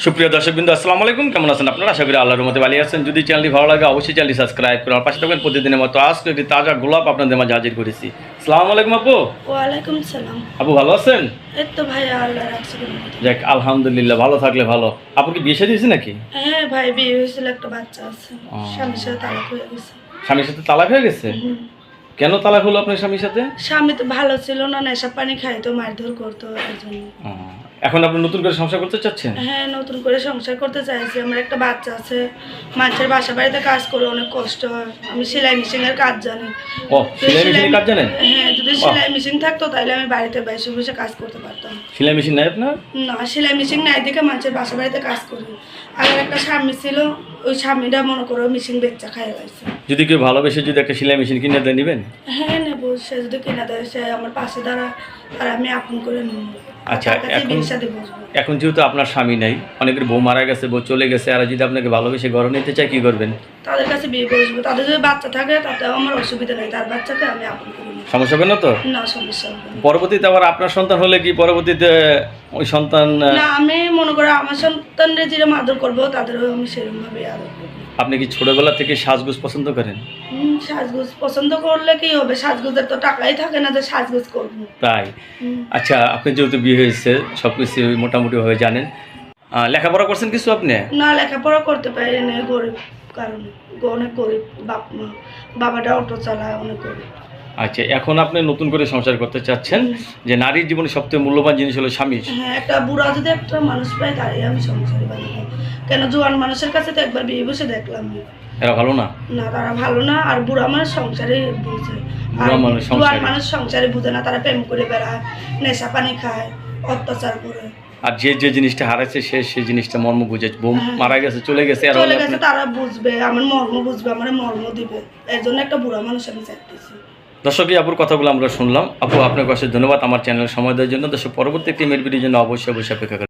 সুপ্রিয় দর্শকবৃন্দ আসসালামু আলাইকুম, কেমন আছেন আপনারা? আশা করি আল্লাহর রহমতে ভালো আছেন। যদি চ্যানেলটি ভালো লাগে অবশ্যই চ্যানেলটি সাবস্ক্রাইব করুন। আর পাশে থাকবেন প্রতিদিনের মতো আজকে একটি তাজা গোলাপ আপনাদের মাঝে হাজির করেছি। আসসালামু আলাইকুম আপু। ওয়ালাইকুম সালাম। আপু ভালো আছেন? এই তো ভাই আল্লাহ রাখছে। যাক আলহামদুলিল্লাহ, ভালো থাকলে ভালো। আপু কি বিয়ে শাদী হয়েছে নাকি? হ্যাঁ ভাই, বিয়ে হয়েছিল, একটা বাচ্চা আছে। স্বামীর সাথে তালাক হয়ে গেছে। স্বামীর সাথে তালাক হয়ে গেছে? কেন তালাক হলো আপনার স্বামীর সাথে? স্বামী তো ভালো ছিল না, নেশা পানি খাইতো, মারধর করতো, এই জন্য। এখন আপনি নতুন করে সংসার করতে চাচ্ছেন? হ্যাঁ, নতুন করে সংসার করতে চাইছি। আমার একটা বাচ্চা আছে, মানুষের বাসা বাড়িতে কাজ করে অনেক কষ্ট হয়। আমি সেলাই মেশিনের কাজ জানি। ও, সেলাই মেশিনের কাজ জানেন? হ্যাঁ, যদি সেলাই মেশিন থাকতো তাহলে আমি বাড়িতে বসে বসে কাজ করতে পারতাম। সেলাই মেশিন নাই আপনার? না, সেলাই মেশিন নাই দেখে মানুষের বাসা বাড়িতে কাজ করি। আমার একটা স্বামী ছিল, ওই স্বামীটা মনে করো মেশিন বেচা খাইয়ে গেছে। যদি কেউ ভালোবেসে যদি একটা সেলাই মেশিন কিনে দেয় নেবেন? হ্যাঁ নেবো, সে যদি কিনা দেয়, সে আমার পাশে দাঁড়া, আর আমি আপন করে নেব। আচ্ছা, এখন যেহেতু আপনার স্বামী নাই, অনেকের বউ মারা গেছে, বউ চলে গেছে, আর যদি আপনাকে ভালোবেসে ঘরে নিতে চায় কি করবেন? তাদের কাছে বিয়ে বসবো। তাদের যদি বাচ্চা থাকে তাতেও আমার অসুবিধা নেই, তার বাচ্চাকে আমি আপন করে নেব। সমস্যা হবে না তো? না, সমস্যা হবে না। পরবর্তীতে আবার আপনার সন্তান হলে কি পরবর্তীতে ওই সন্তান? না, আমি মনে করো আমার সন্তানরা যেরকম আদর করবো তাদেরও আমি সেরকম ভাবে আদর করবো। আপনি কি ছোটবেলা থেকে সাজগোজ পছন্দ করেন? সাজগোজ পছন্দ করলে কি হবে? সাজগোজের তো টাকাই থাকে না যে সাজগোজ করবো। তাই? আচ্ছা, আপনি যেহেতু বিয়ে হয়েছে সব কিছু মোটামুটি হয়ে জানেন, লেখাপড়া করছেন কিছু আপনি? না, লেখাপড়া করতে পারি না, গরিব কারণে। অনেক গরিব বাপ মা, বাবাটা অটো চালায়, অনেক গরিব। আচ্ছা, এখন আপনি নতুন করে সংসার করতে চাচ্ছেন, যে নারীর জীবনে সবথেকে মূল্যবান জিনিস হলো স্বামী। হ্যাঁ, একটা বুড়া যদি একটা মানুষ পাই তাই আমি সংসারে বানাবো। কেন, জোয়ান মানুষের কাছে তো একবার বিয়ে বসে দেখলাম, এরা ভালো না? না, তারা ভালো না। আর বুড়া মানুষ সংসারে বুঝে, আর বুড়া মানুষ জোয়ান সংসারে? মানুষ সংসারে বুঝে না। তারা প্রেম করে বেড়ায়, নেশা পানি খায়, অত্যাচার করে। আর যে যে জিনিসটা হারাচ্ছে সে সেই জিনিসটা মর্ম বুঝে। বউ মারা গেছে, চলে গেছে, আর চলে গেছে, তারা বুঝবে, আমার মর্ম বুঝবে, আমার মর্ম দিবে। এর জন্য একটা বুড়া মানুষ আমি চাইতেছি। দর্শক, এই আপুর কথাগুলো আমরা শুনলাম। আপু, আপনার কাছে ধন্যবাদ আমার চ্যানেল সময় দেওয়ার জন্য। দর্শক, পরবর্তী একটি মেয়ের ভিডিওর জন্য অবশ্যই অপেক্ষা করেন।